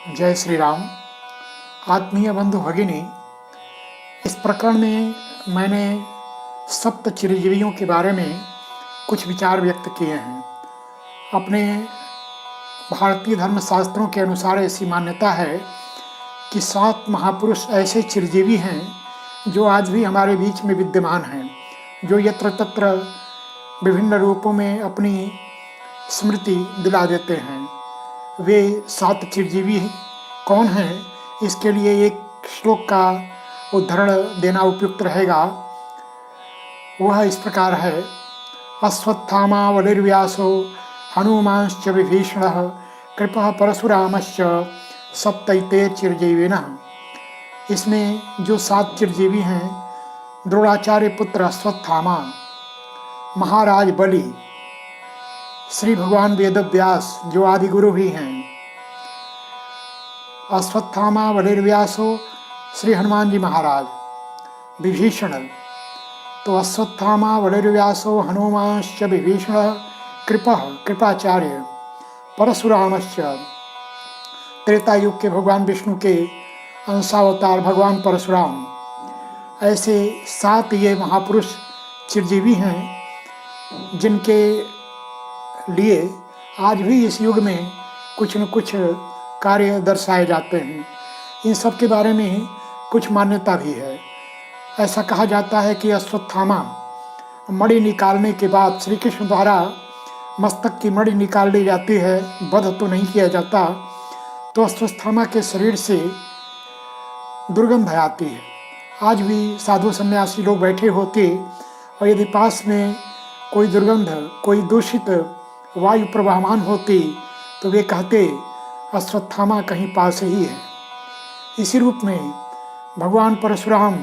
जय श्री राम। आत्मीय बंधु भगिनी, इस प्रकरण में मैंने सप्त चिरंजीवियों के बारे में कुछ विचार व्यक्त किए हैं। अपने भारतीय धर्म शास्त्रों के अनुसार ऐसी मान्यता है कि 7 महापुरुष ऐसे चिरंजीवी हैं जो आज भी हमारे बीच में विद्यमान हैं, जो यत्र तत्र विभिन्न रूपों में अपनी स्मृति दिला देते हैं। वे 7 चिरंजीवी कौन हैं, इसके लिए एक श्लोक का उद्धरण देना उपयुक्त रहेगा। वह इस प्रकार है: अश्वत्थामा बलिर्व्यासो हनुमांश्च विभीषणः कृपः परशुरामश्च सप्तैते चिरंजीविनः। इसमें जो 7 चिरंजीवी हैं, द्रोणाचार्य पुत्र अश्वत्थामा, महाराज बलि, श्री भगवान वेदव्यास जो आदि गुरु भी हैं। अश्वत्थामा बलिर्व्यासो श्री हनुमान जी महाराज, विभीषण तो अश्वत्थामा बलिर्व्यासो हनुमांश्च विभीषण कृपाचार्य परशुरामश्च, त्रेता युग के भगवान विष्णु के अंशावतार भगवान परशुराम। ऐसे 7 ये महापुरुष चिरंजीवी हैं जिनके लिए आज भी इस युग में कुछ न कुछ कार्य दर्शाए जाते हैं। इन सब के बारे में कुछ मान्यता भी है। ऐसा कहा जाता है कि अश्वत्थामा मणि निकालने के बाद श्री कृष्ण द्वारा मस्तक की मणि निकाल ली जाती है, वध तो नहीं किया जाता, तो अश्वत्थामा के शरीर से दुर्गंध आती है। आज भी साधु सन्यासी लोग बैठे होते और यदि पास में कोई दुर्गंध, कोई दूषित वायु प्रवाहमान होती तो वे कहते अश्वत्थामा कहीं पास ही है। इसी रूप में भगवान परशुराम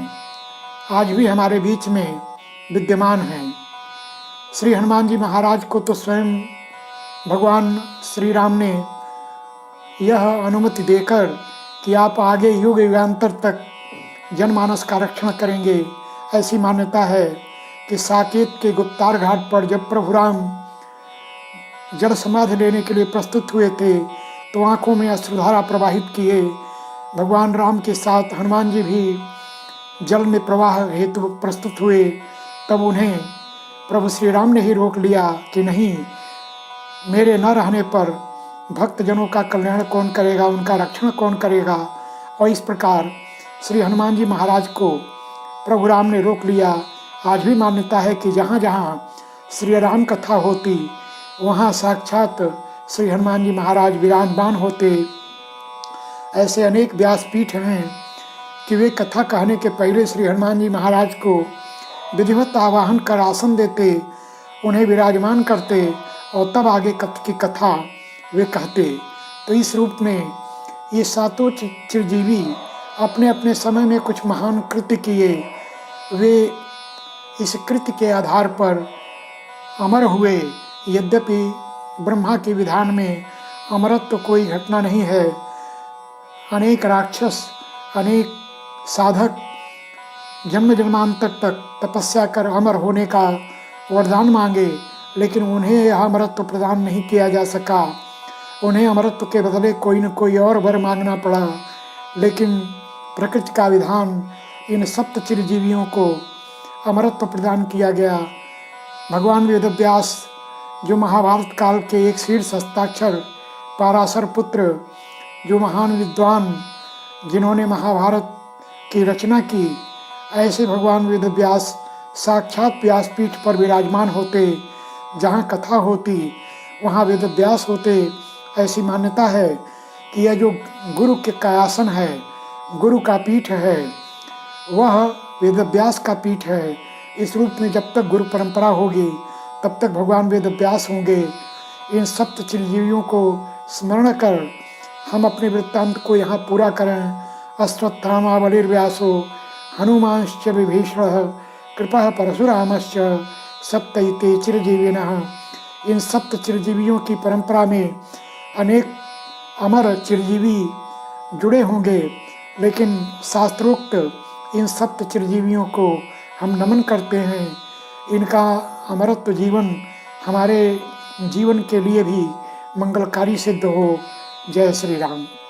आज भी हमारे बीच में विद्यमान हैं। श्री हनुमान जी महाराज को तो स्वयं भगवान श्री राम ने यह अनुमति देकर कि आप आगे युग युगांतर तक जनमानस का रक्षण करेंगे, ऐसी मान्यता है कि साकेत के गुप्तार घाट पर जब प्रभु राम जल समाधि लेने के लिए प्रस्तुत हुए थे तो आंखों में अश्रुधारा प्रवाहित किए। भगवान राम के साथ हनुमान जी भी जल में प्रवाह हेतु प्रस्तुत हुए, तब उन्हें प्रभु श्री राम ने ही रोक लिया कि नहीं, मेरे न रहने पर भक्तजनों का कल्याण कौन करेगा, उनका रक्षण कौन करेगा। और इस प्रकार श्री हनुमान जी महाराज को प्रभु राम ने रोक लिया। आज भी मान्यता है कि जहाँ जहाँ श्री राम कथा होती वहाँ साक्षात श्री हनुमान जी महाराज विराजमान होते। ऐसे अनेक व्यासपीठ हैं कि वे कथा कहने के पहले श्री हनुमान जी महाराज को विधिवत आवाहन कर आसन देते, उन्हें विराजमान करते और तब आगे की कथा वे कहते। तो इस रूप में ये 7 चिरंजीवी अपने अपने समय में कुछ महान कृत्य किए। वे इस कृत्य के आधार पर अमर हुए। यद्यपि ब्रह्मा के विधान में अमरत्व तो कोई घटना नहीं है। अनेक राक्षस, अनेक साधक जन्म जन्मांतर तक तपस्या कर अमर होने का वरदान मांगे, लेकिन उन्हें यह अमरत्व प्रदान नहीं किया जा सका। उन्हें अमरत्व के बदले कोई न कोई और वर मांगना पड़ा। लेकिन प्रकृति का विधान, इन 7 चिरंजीवियों को अमरत्व प्रदान किया गया। भगवान वेदव्यास जो महाभारत काल के एक शीर्ष हस्ताक्षर पाराशर पुत्र, जो महान विद्वान जिन्होंने महाभारत की रचना की, ऐसे भगवान वेदव्यास साक्षात व्यासपीठ पर विराजमान होते। जहाँ कथा होती वहाँ वेदव्यास होते। ऐसी मान्यता है कि यह जो गुरु का आसन है, गुरु का पीठ है, वह वेदव्यास का पीठ है। इस रूप में जब तक गुरु परंपरा होगी तब तक भगवान वेदव्यास होंगे। इन 7 चिरंजीवियों को स्मरण कर हम अपने वृत्तांत को यहाँ पूरा करें। अश्वत्थामा बलिर्व्यासो हनुमांश्च विभीषणः कृपः परशुरामश्च सप्तैते चिरंजीविनः। इन 7 चिरंजीवियों की परंपरा में अनेक अमर चिरंजीवी जुड़े होंगे, लेकिन शास्त्रोक्त इन 7 चिरंजीवियों को हम नमन करते हैं। इनका अमरत्व जीवन हमारे जीवन के लिए भी मंगलकारी सिद्ध हो। जय श्री राम।